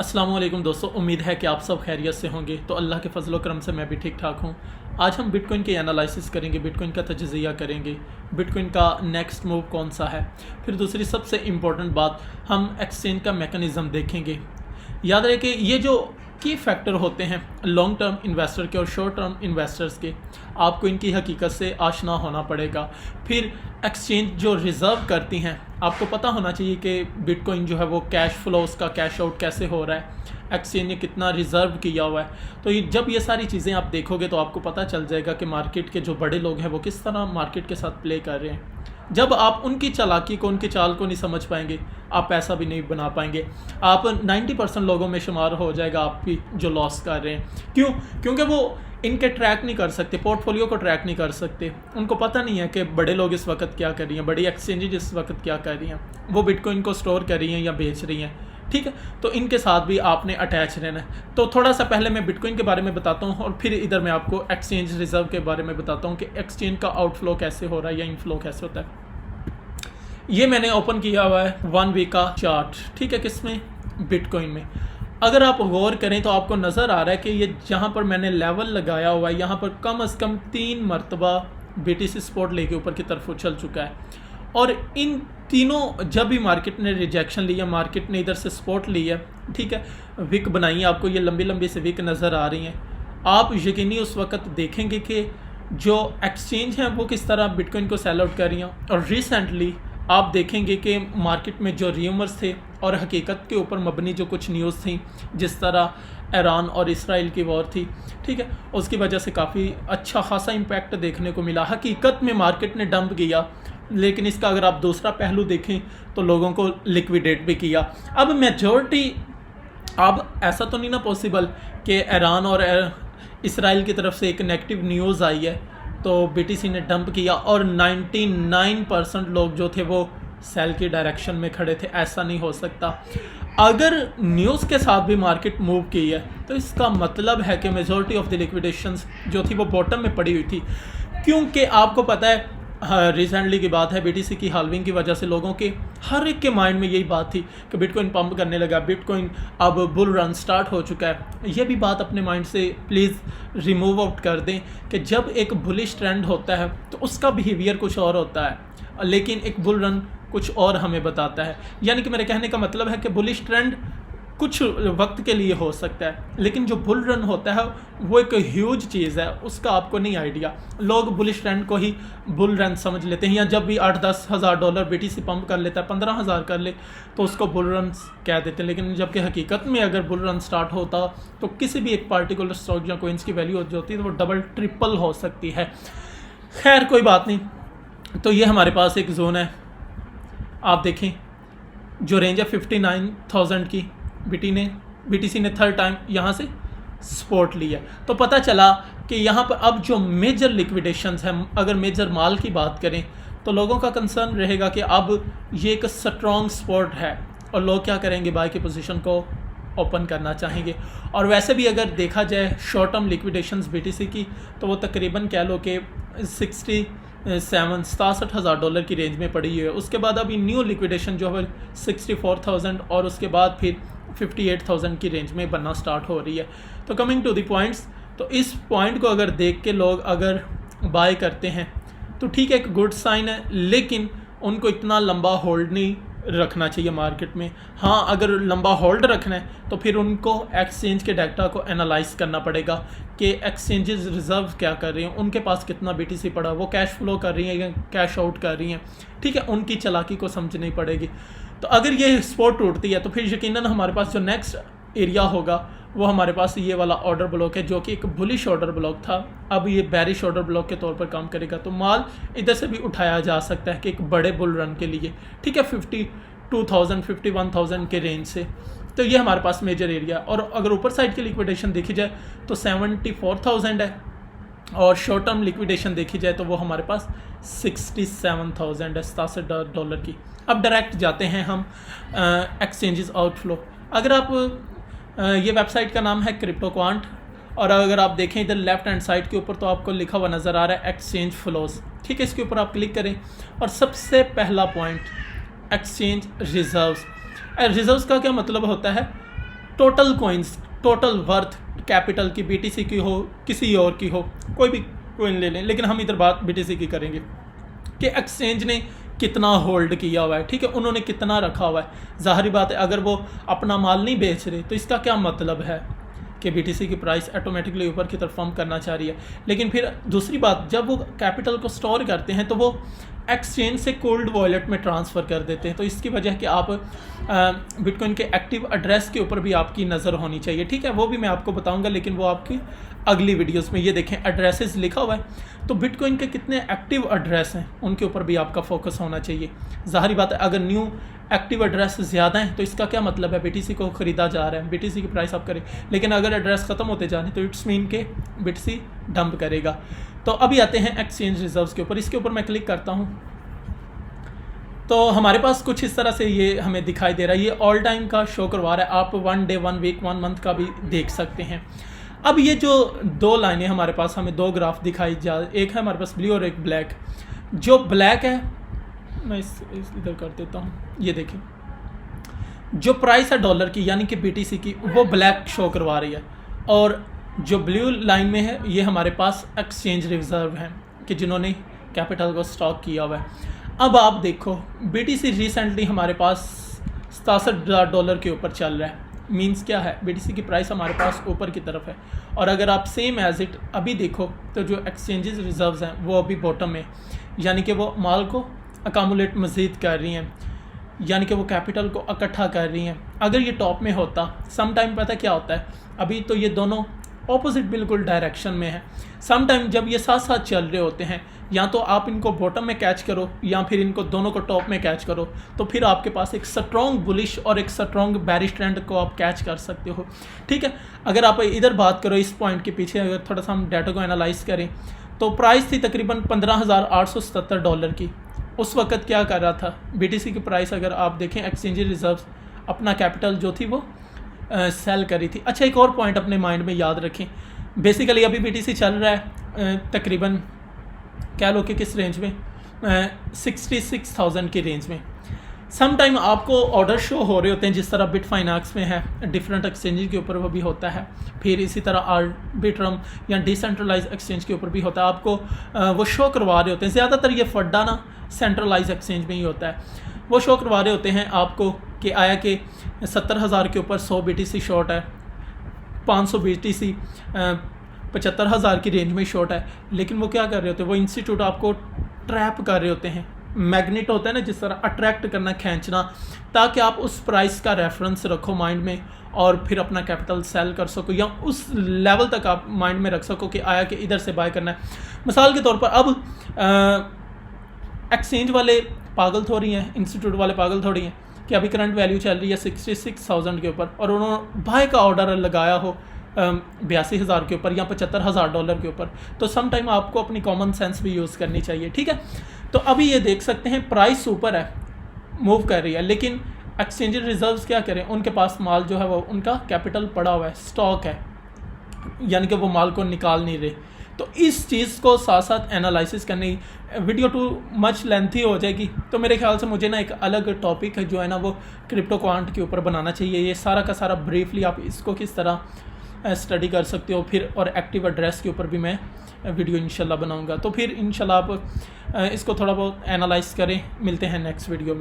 अस्सलाम वालेकुम दोस्तों, उम्मीद है कि आप सब खैरियत से होंगे। तो अल्लाह के फजल करम से मैं भी ठीक ठाक हूँ। आज हम बिटकॉइन के एनालिसिस करेंगे, बिटकॉइन का तजज़िया करेंगे, बिटकॉइन का नेक्स्ट मूव कौन सा है। फिर दूसरी सबसे इम्पोर्टेंट बात, हम एक्सचेंज का मेकनिज़म देखेंगे। याद रहे कि ये जो की फैक्टर होते हैं लॉन्ग टर्म इन्वेस्टर के और शॉर्ट टर्म इन्वेस्टर्स के, आपको इनकी हकीकत से आशना होना पड़ेगा। फिर एक्सचेंज जो रिज़र्व करती हैं, आपको पता होना चाहिए कि बिटकॉइन जो है वो कैश फ्लो, उसका कैश आउट कैसे हो रहा है, एक्सचेंज ने कितना रिज़र्व किया हुआ है। तो जब ये सारी चीज़ें आप देखोगे तो आपको पता चल जाएगा कि मार्केट के जो बड़े लोग हैं वो किस तरह मार्केट के साथ प्ले कर रहे हैं। जब आप उनकी चालाकी को, उनकी चाल को नहीं समझ पाएंगे, आप पैसा भी नहीं बना पाएंगे। आप 90% लोगों में शुमार हो जाएगा आपकी जो लॉस कर रहे हैं। क्यों? क्योंकि वो इनके ट्रैक नहीं कर सकते, पोर्टफोलियो को ट्रैक नहीं कर सकते। उनको पता नहीं है कि बड़े लोग इस वक्त क्या कर रही हैं, बड़ी एक्सचेंजेज इस वक्त क्या कर रही हैं, वो बिटकॉइन को स्टोर कर रही हैं या बेच रही हैं। ठीक है, तो इनके साथ भी आपने अटैच रहना है। तो थोड़ा सा पहले मैं बिटकॉइन के बारे में बताता हूँ और फिर इधर मैं आपको एक्सचेंज रिजर्व के बारे में बताता हूँ कि एक्सचेंज का आउटफ्लो कैसे हो रहा है या इनफ्लो कैसे होता है। ये मैंने ओपन किया हुआ है 1 वीक का चार्ट, ठीक है, किसमें, बिटकॉइन में। अगर आप गौर करें तो आपको नज़र आ रहा है कि ये जहाँ पर मैंने लेवल लगाया हुआ है, यहाँ पर कम से कम 3 मरतबा BTC स्पॉट लेके ऊपर की तरफ उछल चुका है। और इन तीनों, जब भी मार्केट ने रिजेक्शन लिया, मार्केट ने इधर से स्पॉट लिया, ठीक है, विक बनाई है, आपको ये लंबी लंबी से विक नज़र आ रही हैं। आप यकीनी उस वक्त देखेंगे कि जो एक्सचेंज हैं वो किस तरह बिटकॉइन को सेल आउट कर रही हैं। और रिसेंटली आप देखेंगे कि मार्केट में जो र्यूमर्स थे और हकीकत के ऊपर मबनी जो कुछ न्यूज़ थी, जिस तरह ईरान और इसराइल की वॉर थी, ठीक है, उसकी वजह से काफ़ी अच्छा खासा इम्पैक्ट देखने को मिला। हकीकत में मार्केट ने डंप किया, लेकिन इसका अगर आप दूसरा पहलू देखें तो लोगों को लिक्विडेट भी किया। अब मेजॉरिटी, अब ऐसा तो नहीं ना पॉसिबल कि ईरान और इसराइल की तरफ से एक नेगेटिव न्यूज़ आई है तो BTC ने डंप किया और 99% लोग जो थे वो सेल की डायरेक्शन में खड़े थे। ऐसा नहीं हो सकता। अगर न्यूज़ के साथ भी मार्केट मूव की है तो इसका मतलब है कि मेजॉरिटी ऑफ द लिक्विडेशंस जो थी वो बॉटम में पड़ी हुई थी। क्योंकि आपको पता है, रिसेंटली की बात है, BTC की हाल्विंग की वजह से लोगों के हर एक के माइंड में यही बात थी कि बिटकॉइन पंप करने लगा, बिटकॉइन अब बुल रन स्टार्ट हो चुका है। ये भी बात अपने माइंड से प्लीज़ रिमूव आउट कर दें कि जब एक बुलिश ट्रेंड होता है तो उसका बिहेवियर कुछ और होता है, लेकिन एक बुल रन कुछ और हमें बताता है। यानी कि मेरे कहने का मतलब है कि बुलिश ट्रेंड कुछ वक्त के लिए हो सकता है, लेकिन जो बुल रन होता है वो एक ह्यूज चीज़ है, उसका आपको नहीं आइडिया। लोग बुलिश ट्रेंड को ही बुल रन समझ लेते हैं, या जब भी 8-10 हज़ार डॉलर BTC पंप कर लेता है, 15,000 कर ले तो उसको बुल रन कह देते हैं। लेकिन जबकि हकीकत में अगर बुल रन स्टार्ट होता तो किसी भी एक पार्टिकुलर स्टॉक या कोइंस की वैल्यू जो होती है तो वो डबल ट्रिपल हो सकती है। खैर कोई बात नहीं। तो ये हमारे पास एक जोन है, आप देखें, जो रेंज है 59,000 की, BTC ने थर्ड टाइम यहाँ से सपोर्ट लिया। तो पता चला कि यहाँ पर अब जो मेजर लिक्विडेशंस हैं, अगर मेजर माल की बात करें तो लोगों का कंसर्न रहेगा कि अब ये एक स्ट्रॉन्ग सपोर्ट है और लोग क्या करेंगे, बाय की पोजीशन को ओपन करना चाहेंगे। और वैसे भी अगर देखा जाए शॉर्ट टर्म लिक्विडेशंस BTC की तो वो तकरीबन कह लो कि 67,000 डॉलर की रेंज में पड़ी हुई है। उसके बाद अभी न्यू लिक्विडेशन जो है 64,000 और उसके बाद फिर 58,000 की रेंज में बनना स्टार्ट हो रही है। तो कमिंग टू द पॉइंट्स, तो इस पॉइंट को अगर देख के लोग अगर बाय करते हैं तो ठीक है, एक गुड साइन है, लेकिन उनको इतना लंबा होल्ड नहीं रखना चाहिए मार्केट में। हाँ, अगर लंबा होल्ड रखना है तो फिर उनको एक्सचेंज के डाटा को एनालाइज करना पड़ेगा कि एक्सचेंजेस रिजर्व क्या कर रही हैं, उनके पास कितना BTC पड़ा, वो कैश फ्लो कर रही हैं या कैश आउट कर रही हैं, ठीक है, उनकी चालाकी को समझनी पड़ेगी। तो अगर ये स्पॉट टूटती है तो फिर यकीनन हमारे पास जो नेक्स्ट एरिया होगा वो हमारे पास ये वाला ऑर्डर ब्लॉक है, जो कि एक बुलिश ऑर्डर ब्लॉक था, अब ये बेरिश ऑर्डर ब्लॉक के तौर पर काम करेगा। तो माल इधर से भी उठाया जा सकता है कि एक बड़े बुल रन के लिए, ठीक है, 52,000 51,000 के रेंज से। तो ये हमारे पास मेजर एरिया। और अगर ऊपर साइड की लिक्विडेशन देखी जाए तो 74,000 है, और शॉर्ट टर्म लिक्विडेशन देखी जाए तो वो हमारे पास 67,000 है, 67 डॉलर की। अब डायरेक्ट जाते हैं हम एक्सचेंजेस आउटफ्लो। अगर आप ये वेबसाइट का नाम है क्रिप्टो क्वांट, और अगर आप देखें इधर लेफ्ट हैंड साइड के ऊपर तो आपको लिखा हुआ नज़र आ रहा है एक्सचेंज फ्लोज, ठीक है, इसके ऊपर आप क्लिक करें और सबसे पहला पॉइंट एक्सचेंज रिजर्व्स। रिजर्व्स का क्या मतलब होता है? Total coins, total worth capital की, BTC की हो किसी और की हो, कोई भी कॉइन ले लें, लेकिन हम इधर बात BTC की करेंगे कि एक्सचेंज ने कितना होल्ड किया हुआ है, ठीक है, उन्होंने कितना रखा हुआ है। ज़ाहिर बात है अगर वो अपना माल नहीं बेच रहे तो इसका क्या मतलब है कि BTC की प्राइस ऑटोमेटिकली ऊपर की तरफ फॉर्म करना चाह रही है। लेकिन फिर दूसरी बात, जब वो कैपिटल को स्टोर करते हैं तो वो एक्सचेंज से कोल्ड वॉलेट में ट्रांसफ़र कर देते हैं, तो इसकी वजह कि आप बिटकॉइन के एक्टिव एड्रेस के ऊपर भी आपकी नज़र होनी चाहिए, ठीक है, वो भी मैं आपको बताऊंगा, लेकिन वो आपकी अगली वीडियोस में। ये देखें एड्रेसेस लिखा हुआ है, तो बिटकॉइन के कितने एक्टिव एड्रेस हैं उनके ऊपर भी आपका फोकस होना चाहिए। ज़ाहिर बात है अगर न्यू एक्टिव एड्रेस ज़्यादा हैं तो इसका क्या मतलब है, BTC को ख़रीदा जा रहा है, BTC की प्राइस आप करें, लेकिन अगर एड्रेस ख़त्म होते जा रहे हैं तो इट्स मीन के BTC डंप करेगा। तो अभी आते हैं एक्सचेंज रिजर्व्स के ऊपर, इसके ऊपर मैं क्लिक करता हूँ तो हमारे पास कुछ इस तरह से ये हमें दिखाई दे रहा है। ये ऑल टाइम का शो करवा रहा है, आप 1 डे 1 वीक 1 मंथ का भी देख सकते हैं। अब ये जो दो लाइनें हमारे पास, हमें दो ग्राफ दिखाई जा, एक है हमारे पास ब्लू और एक ब्लैक। जो ब्लैक है मैं इस इधर कर देता हूँ, ये देखें जो प्राइस है डॉलर की यानी कि BTC की, वो ब्लैक शो करवा रही है, और जो ब्लू लाइन में है ये हमारे पास एक्सचेंज रिजर्व हैं कि जिन्होंने कैपिटल को स्टॉक किया हुआ है। अब आप देखो BTC रिसेंटली हमारे पास $67 के ऊपर चल रहा है, मींस क्या है, BTC की प्राइस हमारे पास ऊपर की तरफ है। और अगर आप सेम एज इट अभी देखो तो जो एक्सचेंजेस रिजर्व्स हैं वो अभी बॉटम में, यानी कि वो माल को अकामुलेट मज़ीद कर रही हैं, यानी कि वो कैपिटल को इकट्ठा कर रही हैं। अगर ये टॉप में होता, सम टाइम पता क्या होता है, अभी तो ये दोनों ऑपोजिट बिल्कुल डायरेक्शन में है, सम टाइम जब ये साथ साथ चल रहे होते हैं, या तो आप इनको बॉटम में कैच करो या फिर इनको दोनों को टॉप में कैच करो, तो फिर आपके पास एक स्ट्रॉन्ग बुलिश और एक स्ट्रॉन्ग बेरिश ट्रेंड को आप कैच कर सकते हो, ठीक है। अगर आप इधर बात करो इस पॉइंट के पीछे, अगर थोड़ा सा हम डाटा को एनालाइज करें तो प्राइस थी तकरीबन $15,877 की। उस वक्त क्या कर रहा था BTC की प्राइस, अगर आप देखें एक्सचेंज रिजर्व्स अपना कैपिटल जो थी वो सेल करी थी। अच्छा, एक और पॉइंट अपने माइंड में याद रखें, बेसिकली अभी BTC चल रहा है तकरीबन कह लो कि किस रेंज में, 66,000 की रेंज में। सम टाइम आपको ऑर्डर शो हो रहे होते हैं, जिस तरह बिटफाइनेक्स में है, डिफरेंट एक्सचेंज के ऊपर वो भी होता है, फिर इसी तरह आर्बिट्रम या डिसेंट्रलाइज एक्सचेंज के ऊपर भी होता है, आपको वो शो करवा रहे होते हैं। ज़्यादातर ये फड्डा ना सेंट्रलाइज एक्सचेंज में ही होता है, वो शो करवा रहे होते हैं आपको कि आया कि 70,000 के ऊपर 100 BTC शॉर्ट है, 500 BTC 75,000 की रेंज में शॉर्ट है। लेकिन वो क्या कर रहे होते हैं, वो इंस्टीट्यूट आपको ट्रैप कर रहे होते हैं, मैग्नेट होता है ना, जिस तरह अट्रैक्ट करना, खींचना, ताकि आप उस प्राइस का रेफरेंस रखो माइंड में और फिर अपना कैपिटल सेल कर सको, या उस लेवल तक आप माइंड में रख सको कि आया कि इधर से बाय करना है। मिसाल के तौर पर अब एक्सचेंज वाले पागल थोड़ी हैं, इंस्टीट्यूट वाले पागल थोड़ी हैं कि अभी करंट वैल्यू चल रही है 66,000 के ऊपर और उन्होंने बाय का ऑर्डर लगाया हो 82,000 के ऊपर या $75,000 के ऊपर, तो सम टाइम आपको अपनी कॉमन सेंस भी यूज़ करनी चाहिए, ठीक है। तो अभी ये देख सकते हैं प्राइस ऊपर है, मूव कर रही है, लेकिन एक्सचेंज रिजर्व्स क्या करें, उनके पास माल जो है वो उनका कैपिटल पड़ा हुआ है, स्टॉक है, यानी कि वो माल को निकाल नहीं रहे। तो इस चीज़ को साथ साथ एनालिसिस करनी, वीडियो टू मच लेंथी हो जाएगी, तो मेरे ख्याल से मुझे ना एक अलग टॉपिक है जो है ना वो क्रिप्टो क्वांट के ऊपर बनाना चाहिए। ये सारा का सारा ब्रीफली आप इसको किस तरह स्टडी कर सकते हो, फिर और एक्टिव एड्रेस के ऊपर भी मैं वीडियो इंशाल्लाह बनाऊंगा। तो फिर इंशाल्लाह आप इसको थोड़ा बहुत एनालाइज करें। मिलते हैं नेक्स्ट वीडियो में।